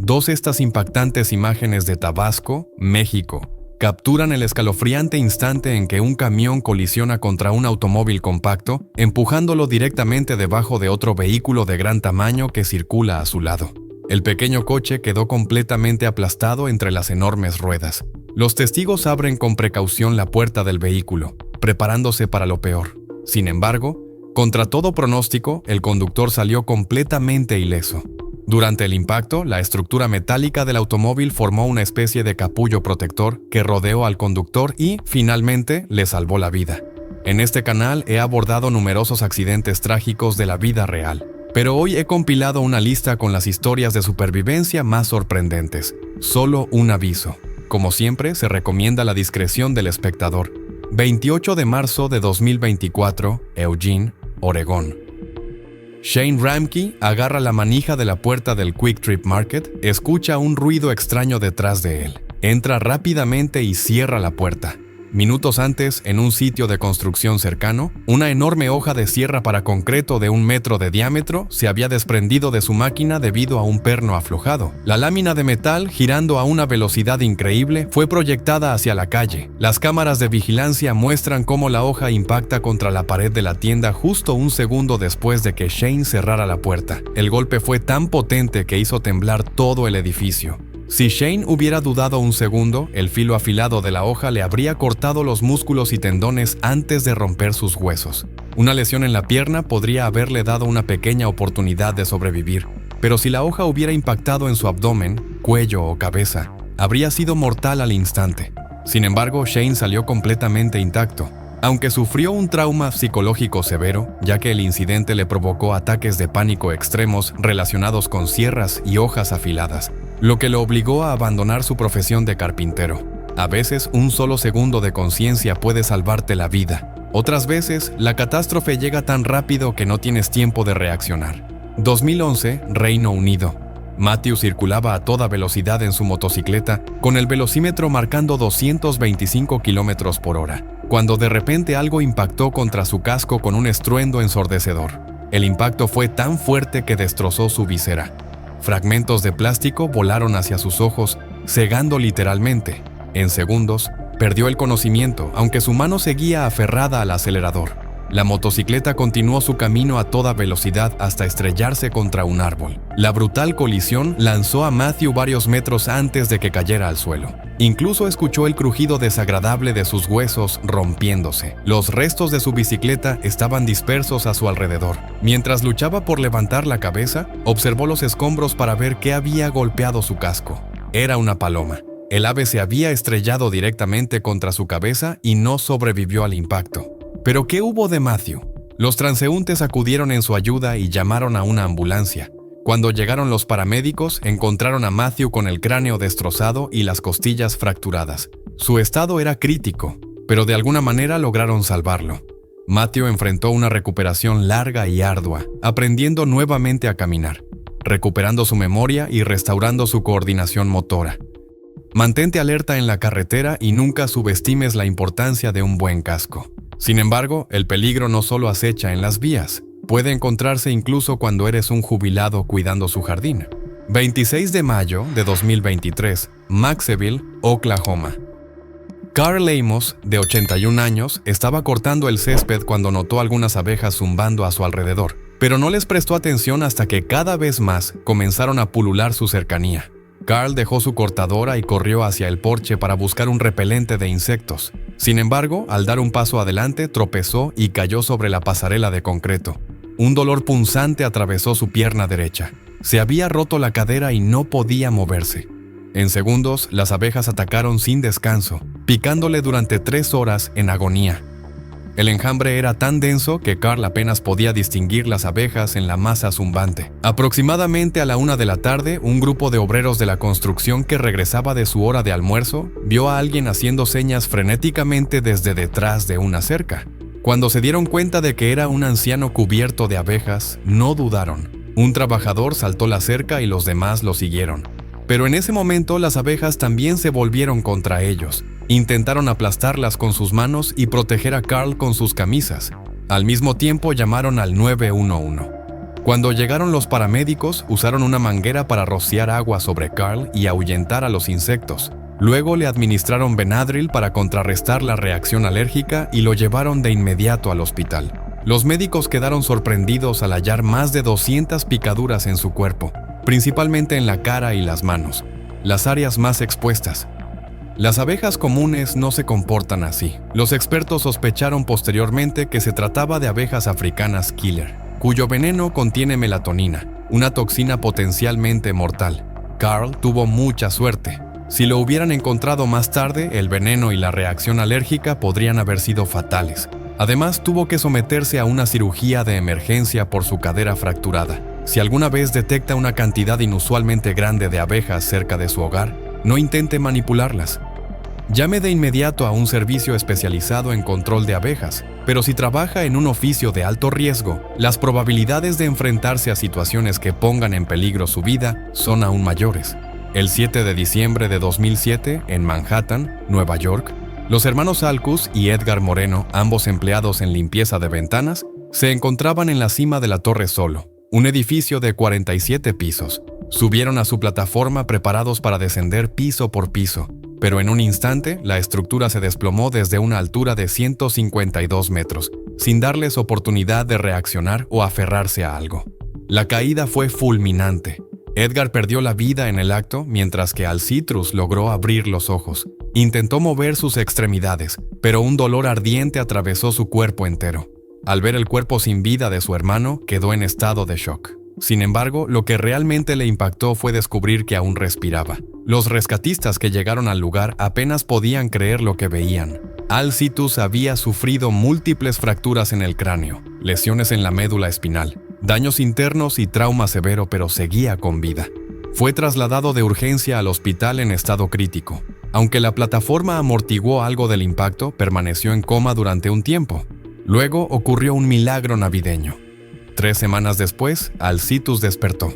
Dos estas impactantes imágenes de Tabasco, México, capturan el escalofriante instante en que un camión colisiona contra un automóvil compacto, empujándolo directamente debajo de otro vehículo de gran tamaño que circula a su lado. El pequeño coche quedó completamente aplastado entre las enormes ruedas. Los testigos abren con precaución la puerta del vehículo, preparándose para lo peor. Sin embargo, contra todo pronóstico, el conductor salió completamente ileso. Durante el impacto, la estructura metálica del automóvil formó una especie de capullo protector que rodeó al conductor y, finalmente, le salvó la vida. En este canal he abordado numerosos accidentes trágicos de la vida real, pero hoy he compilado una lista con las historias de supervivencia más sorprendentes. Solo un aviso. Como siempre, se recomienda la discreción del espectador. 28 de marzo de 2024, Eugene, Oregón. Shane Ramke agarra la manija de la puerta del Quick Trip Market, escucha un ruido extraño detrás de él. Entra rápidamente y cierra la puerta. Minutos antes, en un sitio de construcción cercano, una enorme hoja de sierra para concreto de 1 metro de diámetro se había desprendido de su máquina debido a un perno aflojado. La lámina de metal, girando a una velocidad increíble, fue proyectada hacia la calle. Las cámaras de vigilancia muestran cómo la hoja impacta contra la pared de la tienda justo 1 segundo después de que Shane cerrara la puerta. El golpe fue tan potente que hizo temblar todo el edificio. Si Shane hubiera dudado 1 segundo, el filo afilado de la hoja le habría cortado los músculos y tendones antes de romper sus huesos. Una lesión en la pierna podría haberle dado una pequeña oportunidad de sobrevivir, pero si la hoja hubiera impactado en su abdomen, cuello o cabeza, habría sido mortal al instante. Sin embargo, Shane salió completamente intacto, aunque sufrió un trauma psicológico severo, ya que el incidente le provocó ataques de pánico extremos relacionados con sierras y hojas afiladas, lo que lo obligó a abandonar su profesión de carpintero. A veces, 1 solo segundo de conciencia puede salvarte la vida. Otras veces, la catástrofe llega tan rápido que no tienes tiempo de reaccionar. 2011, Reino Unido. Matthew circulaba a toda velocidad en su motocicleta, con el velocímetro marcando 225 km por hora, cuando de repente algo impactó contra su casco con un estruendo ensordecedor. El impacto fue tan fuerte que destrozó su visera. Fragmentos de plástico volaron hacia sus ojos, cegando literalmente. En segundos, perdió el conocimiento, aunque su mano seguía aferrada al acelerador. La motocicleta continuó su camino a toda velocidad hasta estrellarse contra un árbol. La brutal colisión lanzó a Matthew varios metros antes de que cayera al suelo. Incluso escuchó el crujido desagradable de sus huesos rompiéndose. Los restos de su bicicleta estaban dispersos a su alrededor. Mientras luchaba por levantar la cabeza, observó los escombros para ver qué había golpeado su casco. Era una paloma. El ave se había estrellado directamente contra su cabeza y no sobrevivió al impacto. ¿Pero qué hubo de Matthew? Los transeúntes acudieron en su ayuda y llamaron a una ambulancia. Cuando llegaron los paramédicos, encontraron a Matthew con el cráneo destrozado y las costillas fracturadas. Su estado era crítico, pero de alguna manera lograron salvarlo. Matthew enfrentó una recuperación larga y ardua, aprendiendo nuevamente a caminar, recuperando su memoria y restaurando su coordinación motora. Mantente alerta en la carretera y nunca subestimes la importancia de un buen casco. Sin embargo, el peligro no solo acecha en las vías, puede encontrarse incluso cuando eres un jubilado cuidando su jardín. 26 de mayo de 2023, Maxville, Oklahoma. Carl Amos, de 81 años, estaba cortando el césped cuando notó algunas abejas zumbando a su alrededor, pero no les prestó atención hasta que cada vez más comenzaron a pulular su cercanía. Carl dejó su cortadora y corrió hacia el porche para buscar un repelente de insectos. Sin embargo, al dar un paso adelante, tropezó y cayó sobre la pasarela de concreto. Un dolor punzante atravesó su pierna derecha. Se había roto la cadera y no podía moverse. En segundos, las abejas atacaron sin descanso, picándole durante 3 horas en agonía. El enjambre era tan denso que Carl apenas podía distinguir las abejas en la masa zumbante. Aproximadamente a la 1 de la tarde, un grupo de obreros de la construcción que regresaba de su hora de almuerzo vio a alguien haciendo señas frenéticamente desde detrás de una cerca. Cuando se dieron cuenta de que era un anciano cubierto de abejas, no dudaron. Un trabajador saltó la cerca y los demás lo siguieron. Pero en ese momento las abejas también se volvieron contra ellos. Intentaron aplastarlas con sus manos y proteger a Carl con sus camisas. Al mismo tiempo llamaron al 911. Cuando llegaron los paramédicos, usaron una manguera para rociar agua sobre Carl y ahuyentar a los insectos. Luego le administraron Benadryl para contrarrestar la reacción alérgica y lo llevaron de inmediato al hospital. Los médicos quedaron sorprendidos al hallar más de 200 picaduras en su cuerpo, principalmente en la cara y las manos, las áreas más expuestas. Las abejas comunes no se comportan así. Los expertos sospecharon posteriormente que se trataba de abejas africanas killer, cuyo veneno contiene melatonina, una toxina potencialmente mortal. Carl tuvo mucha suerte. Si lo hubieran encontrado más tarde, el veneno y la reacción alérgica podrían haber sido fatales. Además, tuvo que someterse a una cirugía de emergencia por su cadera fracturada. Si alguna vez detecta una cantidad inusualmente grande de abejas cerca de su hogar, no intente manipularlas. Llame de inmediato a un servicio especializado en control de abejas, pero si trabaja en un oficio de alto riesgo, las probabilidades de enfrentarse a situaciones que pongan en peligro su vida son aún mayores. El 7 de diciembre de 2007, en Manhattan, Nueva York, los hermanos Alcus y Edgar Moreno, ambos empleados en limpieza de ventanas, se encontraban en la cima de la Torre Solo, un edificio de 47 pisos. Subieron a su plataforma preparados para descender piso por piso, pero en un instante la estructura se desplomó desde una altura de 152 metros, sin darles oportunidad de reaccionar o aferrarse a algo. La caída fue fulminante. Edgar perdió la vida en el acto, mientras que Alcitrus logró abrir los ojos. Intentó mover sus extremidades, pero un dolor ardiente atravesó su cuerpo entero. Al ver el cuerpo sin vida de su hermano, quedó en estado de shock. Sin embargo, lo que realmente le impactó fue descubrir que aún respiraba. Los rescatistas que llegaron al lugar apenas podían creer lo que veían. Alcitrus había sufrido múltiples fracturas en el cráneo, lesiones en la médula espinal, daños internos y trauma severo, pero seguía con vida. Fue trasladado de urgencia al hospital en estado crítico. Aunque la plataforma amortiguó algo del impacto, permaneció en coma durante un tiempo. Luego ocurrió un milagro navideño. 3 semanas después, Alcitrus despertó.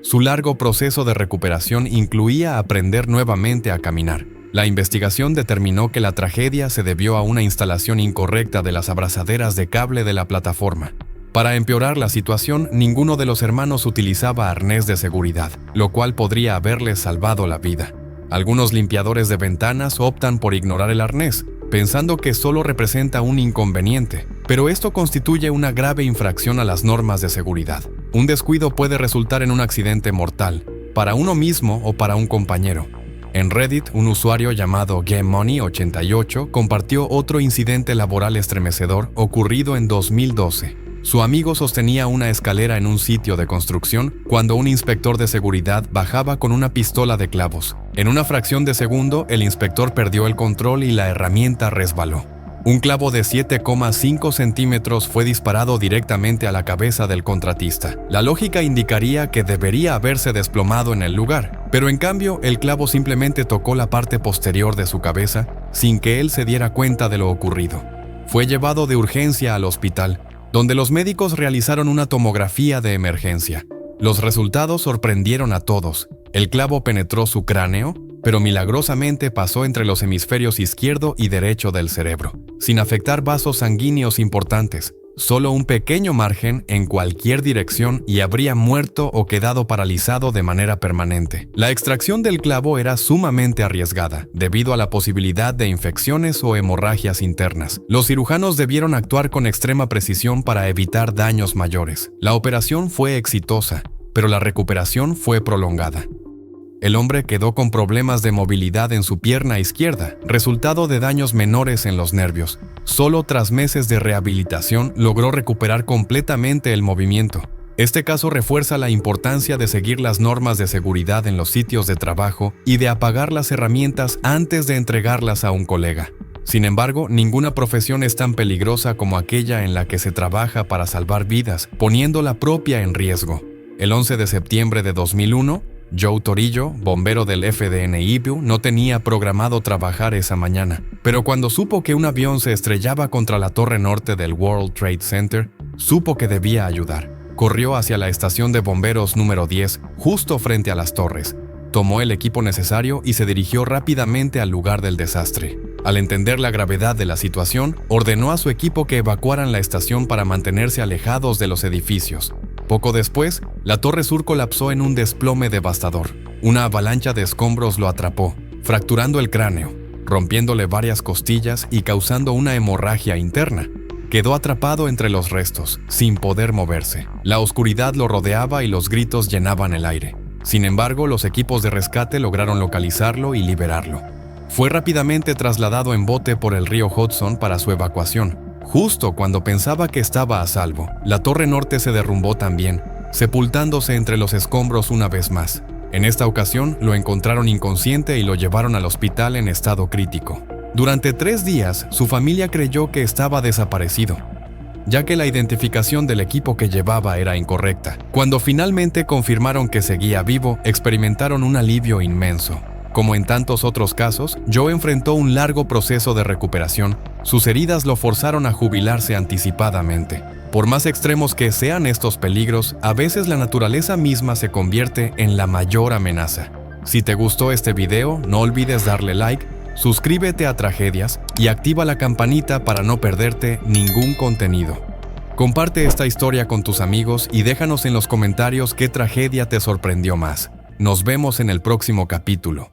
Su largo proceso de recuperación incluía aprender nuevamente a caminar. La investigación determinó que la tragedia se debió a una instalación incorrecta de las abrazaderas de cable de la plataforma. Para empeorar la situación, ninguno de los hermanos utilizaba arnés de seguridad, lo cual podría haberles salvado la vida. Algunos limpiadores de ventanas optan por ignorar el arnés, pensando que solo representa un inconveniente, pero esto constituye una grave infracción a las normas de seguridad. Un descuido puede resultar en un accidente mortal, para uno mismo o para un compañero. En Reddit, un usuario llamado GameMoney88 compartió otro incidente laboral estremecedor ocurrido en 2012. Su amigo sostenía una escalera en un sitio de construcción cuando un inspector de seguridad bajaba con una pistola de clavos. En una fracción de segundo, el inspector perdió el control y la herramienta resbaló. Un clavo de 7,5 centímetros fue disparado directamente a la cabeza del contratista. La lógica indicaría que debería haberse desplomado en el lugar, pero en cambio, el clavo simplemente tocó la parte posterior de su cabeza sin que él se diera cuenta de lo ocurrido. Fue llevado de urgencia al hospital, donde los médicos realizaron una tomografía de emergencia. Los resultados sorprendieron a todos. El clavo penetró su cráneo, pero milagrosamente pasó entre los hemisferios izquierdo y derecho del cerebro, sin afectar vasos sanguíneos importantes. Solo un pequeño margen en cualquier dirección y habría muerto o quedado paralizado de manera permanente. La extracción del clavo era sumamente arriesgada, debido a la posibilidad de infecciones o hemorragias internas. Los cirujanos debieron actuar con extrema precisión para evitar daños mayores. La operación fue exitosa, pero la recuperación fue prolongada. El hombre quedó con problemas de movilidad en su pierna izquierda, resultado de daños menores en los nervios. Solo tras meses de rehabilitación logró recuperar completamente el movimiento. Este caso refuerza la importancia de seguir las normas de seguridad en los sitios de trabajo y de apagar las herramientas antes de entregarlas a un colega. Sin embargo, ninguna profesión es tan peligrosa como aquella en la que se trabaja para salvar vidas, poniendo la propia en riesgo. El 11 de septiembre de 2001, Joe Torillo, bombero del FDNY, no tenía programado trabajar esa mañana, pero cuando supo que un avión se estrellaba contra la torre norte del World Trade Center, supo que debía ayudar. Corrió hacia la estación de bomberos número 10, justo frente a las torres. Tomó el equipo necesario y se dirigió rápidamente al lugar del desastre. Al entender la gravedad de la situación, ordenó a su equipo que evacuaran la estación para mantenerse alejados de los edificios. Poco después, la Torre Sur colapsó en un desplome devastador. Una avalancha de escombros lo atrapó, fracturando el cráneo, rompiéndole varias costillas y causando una hemorragia interna. Quedó atrapado entre los restos, sin poder moverse. La oscuridad lo rodeaba y los gritos llenaban el aire. Sin embargo, los equipos de rescate lograron localizarlo y liberarlo. Fue rápidamente trasladado en bote por el río Hudson para su evacuación. Justo cuando pensaba que estaba a salvo, la Torre Norte se derrumbó también, sepultándose entre los escombros una vez más. En esta ocasión, lo encontraron inconsciente y lo llevaron al hospital en estado crítico. Durante 3 días, su familia creyó que estaba desaparecido, ya que la identificación del equipo que llevaba era incorrecta. Cuando finalmente confirmaron que seguía vivo, experimentaron un alivio inmenso. Como en tantos otros casos, Joe enfrentó un largo proceso de recuperación. Sus heridas lo forzaron a jubilarse anticipadamente. Por más extremos que sean estos peligros, a veces la naturaleza misma se convierte en la mayor amenaza. Si te gustó este video, no olvides darle like, suscríbete a Tragedias y activa la campanita para no perderte ningún contenido. Comparte esta historia con tus amigos y déjanos en los comentarios qué tragedia te sorprendió más. Nos vemos en el próximo capítulo.